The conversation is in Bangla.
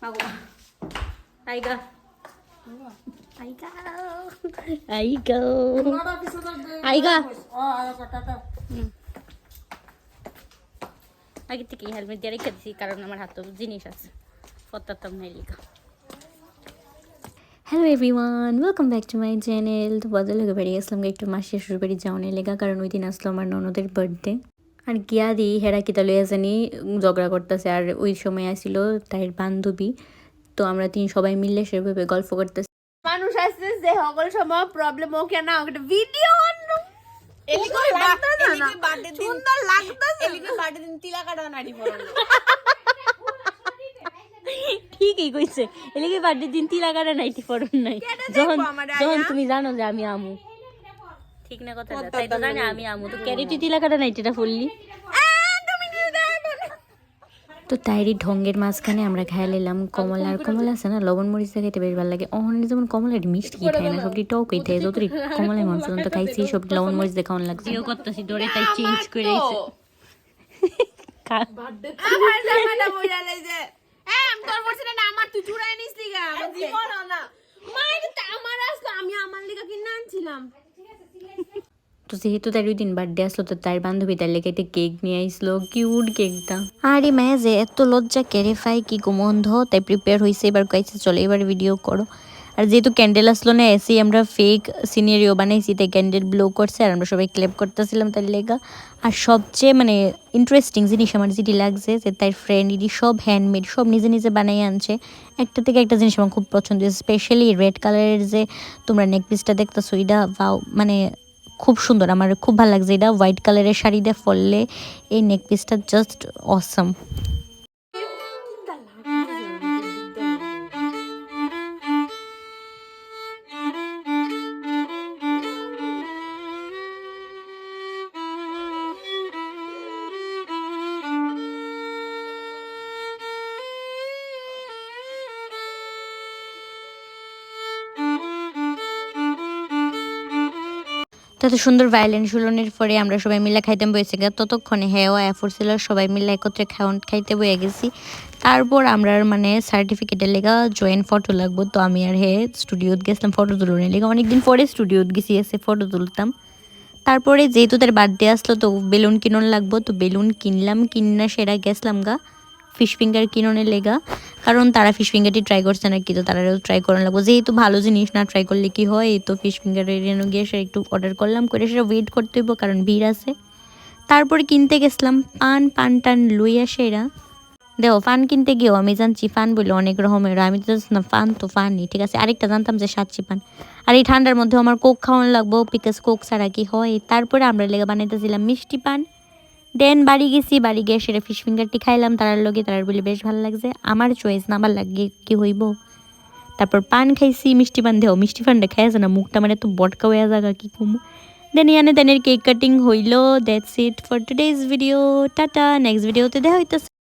Aku. Aiga. Aiga. Aiga. Aiga. আগে থেকে হেলমেট দিয়ে রেখে দিছি কারণ আমার হাতে জিনিস আছে পড়তাম না লিখা। Hello everyone, welcome back to my channel. তো বদলে বেরিয়ে আসলাম একটু মাসির শ্বশুরবাড়ি যাওয়ার লেগা, কারণ ওই দিন আসলো আমার ননদের বার্থডে। আর গিয়া দিই হেরা কিতা লইয়া জানি ঝগড়া করতেছে, আর ওই সময় আসছিল তাই বান্ধবী। তো আমরা সবাই মিলে সেভাবে গল্প করতেছি। মানুষ আছে যে সকল সময় প্রবলেম ওকে না ওকে ভিডিও অন্য এলিকে বার্থডে দিন সুন্দর লাগতেছে এলিকে বার্থডে দিন তিলা কাটা নাড়ি পড়ানো ঠিকই কইছে এলিকে বার্থডে দিন তিলা কাটা নাইটি পড়ন নাই যখন যখন তুমি জানো যে আমি আমু ঠিক না কথা তাই তো জানি আমি আমু তো ক্যারেটি তিলা কাটা নাইটিটা ফুললি। তো তাইরই ঢঙ্গের মাঝখানে আমরা খাইয়া নিলাম কমলা। আর কমলা আছে না, লবণ মরিচ খাইতে বেশ ভালো লাগে। অহনে যেমন কমলার মিষ্টি কি খায় না, সবটি টক হইতে যতটি কমলায় মাংস তো খাইছি সব লবণ মরিচ দিয়ে খাওয়ান লাগছে। ভিডিও করতেছি ডরে তাই চেঞ্জ করে দিয়েছে। আমার জামাটা বইরা লাইছে আমি তোর বলছি না আমার তুই চুরাই নিস লিগা আমার জীবন না মা এটা আমার আসলো আমি আমার লিগা কিনে আনছিলাম। তো যেহেতু তার ওই দিন বার্থডে আসলো, তো তার বান্ধবী তার লেগে একটা কেক নিয়ে আসলো, কিউট কেকটা। আরে মায়া যে এত লজ্জা কেড়ে ফাই কি গন্ধ, তাই প্রিপেয়ার হয়েছে। এবার কয়েছে চলো এবার ভিডিও করো। আর যেহেতু ক্যান্ডেল আসলো না, এসেই আমরা ফেক সিনারিও বানাইছি, তাই ক্যান্ডেল ব্লো করছে আর আমরা সবাই ক্লেপ করতেছিলাম তার লেগা। আর সবচেয়ে ইন্টারেস্টিং জিনিস আমার যেটি লাগছে যে তার ফ্রেন্ড এটি সব হ্যান্ডমেড, সব নিজে নিজে বানিয়ে আনছে। একটা থেকে একটা জিনিস আমার খুব পছন্দ হয়েছে, স্পেশালি রেড কালারের যে তোমরা নেকপিসটা দেখতেছো, এটা ভাও খুব সুন্দর। আমার খুব ভালো লাগছে এটা, হোয়াইট কালারের শাড়ি দিয়ে পরলে এই নেকপিসটা জাস্ট অসম। তত সুন্দর ভায়োলিন শুলনের পরে আমরা সবাই মিলে খাইতে বসে গেছি। ততক্ষণে হেও এফোর ছিল, সবাই মিলে একত্রে খাইতে বয়ে গেছি। তারপর আমরা সার্টিফিকেটের লেগা জয়েন্ট ফটো লাগবো, তো আমি আর স্টুডিওতে গেছিলাম ফটো তুলনের লেগা। অনেকদিন পরে স্টুডিওতে গেছি এসে ফটো তুলতাম। তারপরে যেহেতু তার বার্থডে আসলো, তো বেলুন কিনন লাগবো, তো বেলুন কিনলাম। কিনা সেরা গেছিলাম গা ফিশ ফিঙ্গার কিননের লেগা, কারণ তারা ফিশ ফিঙ্গারটি ট্রাই করছে না কি, তো তারাও ট্রাই করানো লাগবো। যেহেতু ভালো জিনিস না ট্রাই করলে কি হয়, তো ফিশ ফিঙ্গারের গিয়ে সে একটু অর্ডার করলাম, করে সেটা ওয়েট করতে হইব কারণ ভিড় আছে। তারপরে কিনতে গেছিলাম পান টান লইয়া সেরা। দেখো ফান কিনতে গিয়েও আমি জানছি ফান বলে অনেক রকমের, আমি তো না ফান তো ফানই ঠিক আছে। আরেকটা জানতাম যে সাচ্চি পান। আর এই ঠান্ডার মধ্যে আমার কোক খাওয়ানো লাগবো, বিকজ কোক ছাড়া কি হয়। তারপরে আমরা লেগে বানাইতেছিলাম মিষ্টি পান। দেন বাড়ি গেছি, বাড়ি গিয়ে সেটা ফিশ ফিঙ্গারটি খাইলাম তারার লগে, তারার বলে বেশ ভালো লাগছে। আমার চয়েস না, আমার লাগে কি হইব। তারপর পান খাইছি, মিষ্টি পান দেও মিষ্টি পানটা খাইছে না, মুখটা তো বটকা হয়ে জায়গা কি কমু। দেন দেনের কেক কাটিং হইলো। That's it for today's video. Tata, next ভিডিওতে দেখা হইতেছে।